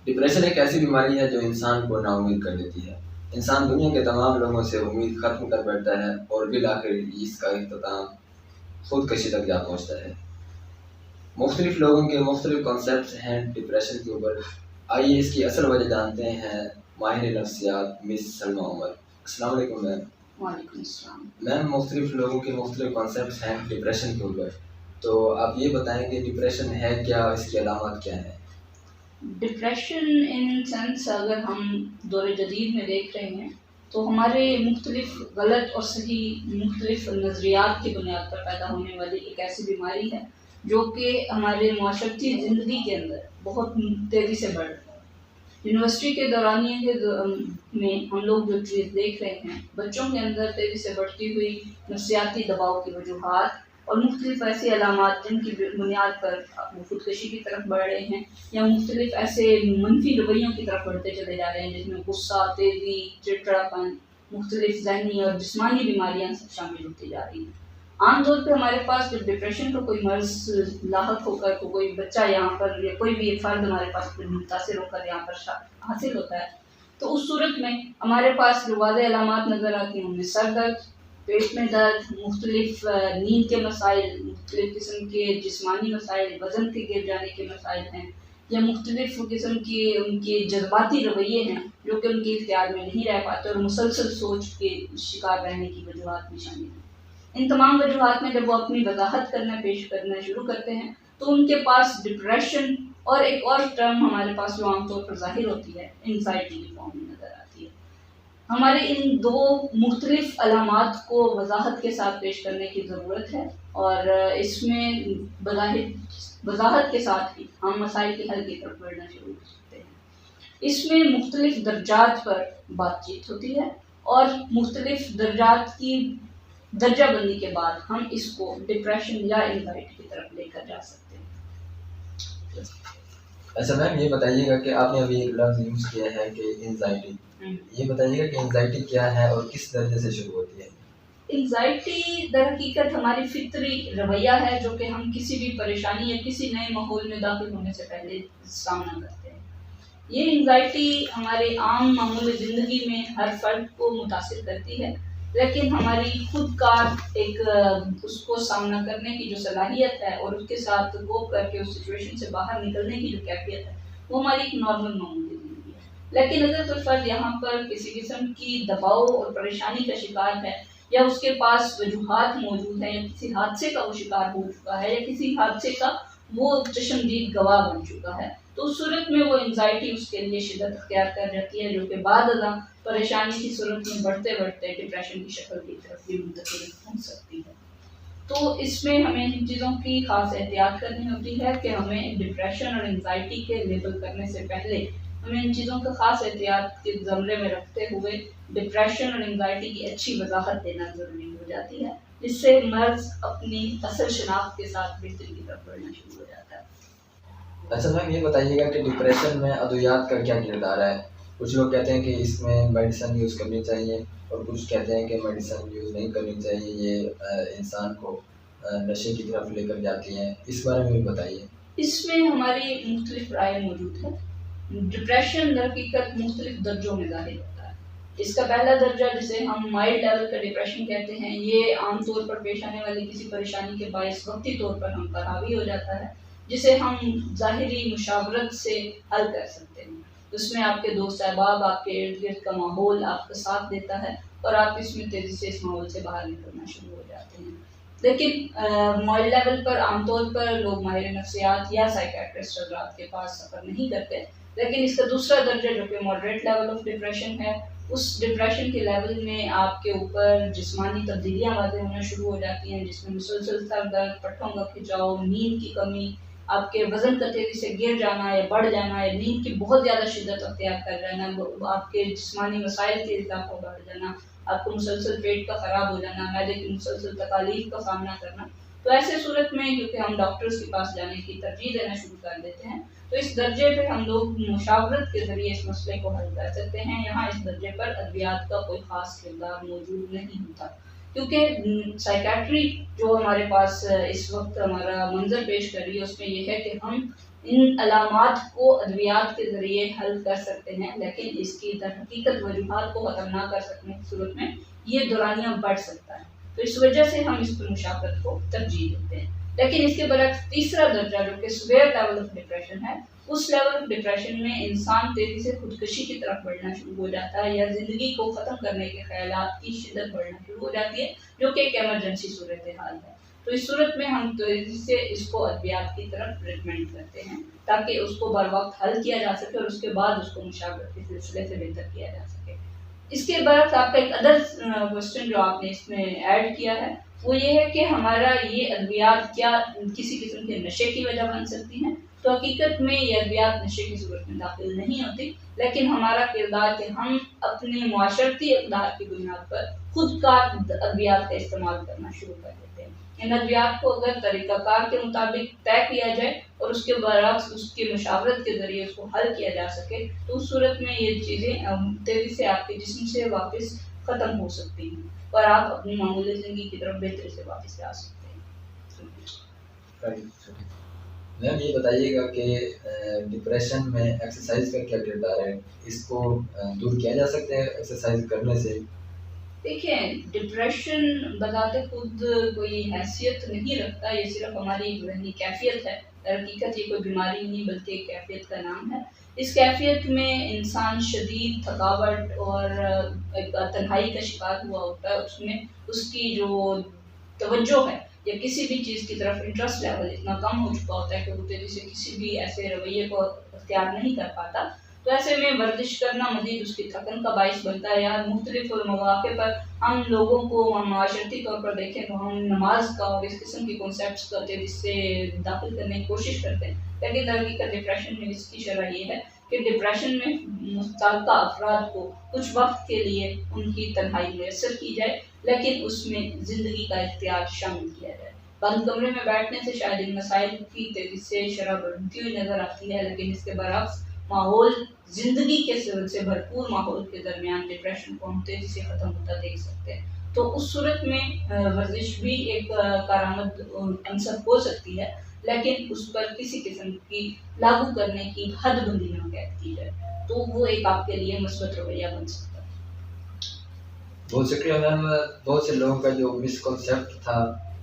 Depression ایک ایسی بیماری ہے جو انسان کو نا امید کر دیتی ہے۔ انسان دنیا کے تمام لوگوں سے امید ختم کر بیٹھتا ہے اور بالآخر اس کا اختتام خودکشی تک جا پہنچتا ہے۔ مختلف لوگوں کے مختلف کانسیپٹس ہیں ڈپریشن کے اوپر۔ آئیے اس کی اصل وجہ جانتے ہیں ماہر نفسیات مس سلمیٰ عمر۔ السلام علیکم میم۔ وعلیکم السلام۔ میم، مختلف لوگوں کے مختلف کانسیپٹس ہیں ڈپریشن کے اوپر، تو آپ یہ بتائیں کہ ڈپریشن ہے کیا، اس کی علامات کیا ہیں؟ ڈپریشن ان سینس اگر ہم دور جدید میں دیکھ رہے ہیں تو ہمارے مختلف غلط اور صحیح مختلف نظریات کی بنیاد پر پیدا ہونے والی ایک ایسی بیماری ہے جو کہ ہمارے معاشرتی زندگی کے اندر بہت تیزی سے بڑھ رہی ہے۔ یونیورسٹی کے دورانیے میں ہم لوگ جو چیز دیکھ رہے ہیں، بچوں کے اندر تیزی سے بڑھتی ہوئی نفسیاتی دباؤ کی وجوہات اور مختلف ایسی علامات جن کی بنیاد پر وہ خودکشی کی طرف بڑھ رہے ہیں یا مختلف ایسے منفی رویوں کی طرف بڑھتے چلے جا رہے ہیں جس میں غصہ، تیزی، چڑچڑاپن، مختلف ذہنی اور جسمانی بیماریاں سب شامل ہوتی جا رہی ہیں۔ عام طور پہ ہمارے پاس جب ڈپریشن کا کوئی مرض لاحق ہو کر کوئی بچہ یہاں پر یا کوئی بھی ایک فرد ہمارے پاس متاثر ہو کر یہاں پر حاصل ہوتا ہے تو اس صورت میں ہمارے پاس جو واضح علامات نظر آتی ہیں ان میں سر درد، پیٹ میں درد، مختلف نیند کے مسائل، مختلف قسم کے جسمانی مسائل، وزن کے گر جانے کے مسائل ہیں یا مختلف قسم کے ان کے جذباتی رویے ہیں جو کہ ان کے اختیار میں نہیں رہ پاتے اور مسلسل سوچ کے شکار رہنے کی وجوہات بھی شامل ہیں۔ ان تمام وجوہات میں جب وہ اپنی وضاحت پیش کرنا شروع کرتے ہیں تو ان کے پاس ڈپریشن اور ایک اور ٹرم ہمارے پاس جو عام طور پر ظاہر ہوتی ہے انزائٹی کی فارم میں نظر آتی ہے۔ ہمارے ان دو مختلف علامات کو وضاحت کے ساتھ پیش کرنے کی ضرورت ہے اور اس میں وضاحت کے ساتھ ہی ہم مسائل کے حل کی طرف بڑھنا شروع کر سکتے ہیں۔ اس میں مختلف درجات پر بات چیت ہوتی ہے اور مختلف درجات کی درجہ بندی کے بعد ہم اس کو ڈپریشن یا انزائٹی کی طرف لے کر جا سکتے ہیں۔ اچھا میم، یہ بتائیے گا کہ آپ نے ابھی ایک لفظ یوز کیا ہے کہ انزائٹی، یہ بتائیے گا کہ انزائٹی کیا ہے اور کس درجے سے شروع ہوتی ہے؟ انزائٹی در حقیقت ہماری فطری رویہ ہے جو کہ ہم کسی بھی پریشانی یا کسی نئے ماحول میں داخل ہونے سے پہلے سامنا کرتے ہیں۔ یہ انزائٹی ہمارے عام معمول زندگی میں ہر فرد کو متاثر کرتی ہے، لیکن ہماری خود کار ایک اس کو سامنا کرنے کی جو صلاحیت ہے اور اس کے ساتھ کوپ کر کے اس سچویشن سے باہر نکلنے کی جو کیفیت ہے وہ ہماری ایک نارمل معمولی زندگی ہے۔ لیکن اگر کوئی فرد یہاں پر کسی قسم کی دباؤ اور پریشانی کا شکار ہے یا اس کے پاس وجوہات موجود ہیں یا کسی حادثے کا وہ شکار ہو چکا ہے یا کسی حادثے کا وہ چشمدید گواہ بن چکا ہے تو اس صورت میں وہ انزائٹی اس کے لیے شدت اختیار کر جاتی ہے جو کہ بعد ازاں پریشانی کی صورت میں بڑھتے بڑھتے ڈپریشن کی شکل کی طرف بھی منتقل ہو سکتی ہے۔ تو اس میں ہمیں ان چیزوں کی خاص احتیاط کرنی ہوتی ہے کہ ہمیں ڈپریشن اور انزائٹی کے لیبل کرنے سے پہلے ہمیں ان چیزوں کا خاص احتیاط کے زمرے میں رکھتے ہوئے ڈپریشن اور انزائٹی کی اچھی وضاحت دینا ضروری ہو جاتی ہے، جس سے مرض اپنی اصل شناخت کے ساتھ بہتری کی طرف بڑھنا شروع ہو جاتا ہے۔ اچھا میم، یہ بتائیے گا کہ ڈپریشن میں ادویات کا کیا کردار ہے؟ کچھ لوگ کہتے ہیں کہ اس میں میڈیسن یوز کرنی چاہیے اور کچھ کہتے ہیں کہ میڈیسن یوز نہیں کرنی چاہیے، یہ انسان کو نشے کی طرف لے کر جاتی ہیں، اس بارے میں بھی بتائیے۔ اس میں ہماری مختلف رائے موجود ہے۔ ڈپریشن در حقیقت مختلف درجوں میں ظاہر ہوتا ہے۔ اس کا پہلا درجہ جسے ہم مائلڈ لیول کا ڈپریشن کہتے ہیں، یہ عام طور پر پیش آنے والی کسی پریشانی کے باعث وقتی طور پر ہم پر حاوی ہو جاتا ہے، جسے ہم ظاہری مشاورت سے حل کر سکتے ہیں۔ اس میں آپ کے دوست احباب، آپ کے ارد گرد کا ماحول آپ کا ساتھ دیتا ہے اور آپ اس میں تیزی سے اس ماحول سے باہر نکلنا شروع ہو جاتے ہیں۔ لیکن مائلڈ لیول پر عام طور پر لوگ ماہر نفسیات یا سائیکیٹرسٹ حضرات کے پاس سفر نہیں کرتے، لیکن اس کا دوسرا درجہ جو کہ ماڈریٹ لیول آف ڈپریشن ہے، اس ڈپریشن کے لیول میں آپ کے اوپر جسمانی تبدیلیاں واضح ہونا شروع ہو جاتی ہیں، جس میں مسلسل سر درد، پٹھوں کا کھنچاؤ، نیند کی کمی، آپ کے وزن کا تیزی سے گر جانا یا بڑھ جانا یا نیند کی بہت زیادہ شدت اختیار کر جانا، آپ کے جسمانی مسائل کے اضافہ بڑھ جانا، آپ کو مسلسل پیٹ کا خراب ہو جانا، معدے کی مسلسل تکالیف کا سامنا کرنا۔ تو ایسے صورت میں کیونکہ ہم ڈاکٹرز کے پاس جانے کی ترجیح دینا شروع کر دیتے ہیں تو اس درجے پہ ہم لوگ مشاورت کے ذریعے اس مسئلے کو حل کر سکتے ہیں۔ یہاں اس درجے پر ادویات کا کوئی خاص کردار موجود نہیں ہوتا، کیونکہ سائیکیٹری جو ہمارے پاس اس وقت ہمارا منظر پیش کر رہی ہے اس میں یہ ہے کہ ہم ان علامات کو ادویات کے ذریعے حل کر سکتے ہیں، لیکن اس کی در حقیقت وجوہات کو ختم نہ کر سکنے کی صورت میں یہ دورانیہ بڑھ سکتا ہے، تو اس وجہ سے ہم اس پر مشاورت کو ترجیح دیتے ہیں۔ لیکن اس کے برعکس تیسرا درجہ جو کہ سویئر لیول آف ڈپریشن ہے، اس لیول آف ڈپریشن میں انسان تیزی سے خودکشی کی طرف بڑھنا شروع ہو جاتا ہے، یا زندگی کو ختم کرنے کے خیالات کی شدت بڑھنا شروع ہو جاتی ہے، جو کہ ایک ایمرجنسی صورتحال ہے۔ تو اس صورت میں ہم تیزی سے اس کو ادویات کی طرف ریکمینڈ کرتے ہیں تاکہ اس کو بر وقت حل کیا جا سکے اور اس کے بعد اس کو مشاورت کے سلسلے سے بہتر کیا جا سکے۔ اس کے برعکس آپ کا ایک ادر کوشچن جو آپ نے اس میں ایڈ کیا ہے وہ یہ ہے کہ ہمارا یہ ادویات کیا کسی قسم کے نشے کی وجہ بن سکتی ہیں؟ تو حقیقت میں یہ ادویات نشے کی صورت میں داخل نہیں ہوتی، لیکن ہمارا کردار کہ ہم اپنے معاشرتی اقدار کی بنیاد پر خود کار ادویات کا استعمال کرنا شروع کر دیتے ہیں۔ ان ادویات کو اگر طریقہ کار کے مطابق طے کیا جائے اور اس کے برعکس اس کی مشاورت کے ذریعے اس کو حل کیا جا سکے تو اس صورت میں یہ چیزیں تیزی سے آپ کے جسم سے واپس ختم ہو سکتی ہیں اور آپ اپنی معمولی زندگی کی طرف بہتری سے واپس آ سکتے ہیں۔ میم یہ بتائیے گا کہ ڈپریشن میں ایکسرسائز کا کیا کردار ہے؟ اس کو دور کیا جا سکتا ہے ایکسرسائز کرنے سے؟ دیکھیں، ڈپریشن بذات خود کوئی حیثیت نہیں رکھتا، یہ صرف ہماری ایک ذہنی کیفیت ہے۔ در حقیقت یہ کوئی بیماری نہیں بلکہ ایک کیفیت کا نام ہے۔ اس کیفیت میں انسان شدید تھکاوٹ اور ایک تنہائی کا شکار ہوا ہوتا ہے، اس میں اس کی جو توجہ ہے یا کسی بھی چیز کی طرف انٹرسٹ لیول اتنا کم ہو چکا ہوتا ہے کہ وہ تیزی سے کسی بھی ایسے رویے کو اختیار نہیں کر پاتا، تو ایسے میں ورزش کرنا مزید اس کی تھکن کا باعث بنتا ہے۔ یا مختلف مواقع پر ہم لوگوں کو معاشرتی طور پر دیکھیں تو ہم نماز کا اور اس قسم کی کنسیپٹس کا تیزی سے داخل کرنے کی کوشش کرتے ہیں، لیکن در حقیقت ڈپریشن میں اس کی شرح یہ ہے کہ ڈپریشن میں مستعلقہ افراد کو کچھ وقت کے لیے ان کی تنہائی میسر کی جائے، لیکن اس میں زندگی کا اختیار شامل کیا جائے۔ بند کمرے میں بیٹھنے سے شاید ان مسائل کی تیزی سے شرح بڑھتی ہوئی نظر آتی ہے، لیکن اس کے برعکس ماحول زندگی کے سے بھرپور ماحول کے درمیان ڈپریشن کو ہم تیزی سے ختم ہوتا دیکھ سکتے ہیں۔ تو اس صورت میں ورزش بھی ایک کارآمد عنصر ہو سکتی ہے، لیکن اس پر کسی قسم کی لاگو کرنے کی حد بندی نہ قید کی جائے تو وہ ایک آپ کے لیے مثبت رویہ بن سکتا ہے۔ بہت شکریہ میم، بہت سے لوگوں کا جو مسکنسیپٹ تھا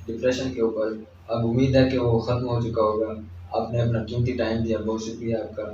ڈپریشن کے اوپر اب امید ہے کہ وہ ختم ہو چکا ہوگا۔ آپ نے اپنا قیمتی ٹائم دیا، بہت شکریہ آپ کا۔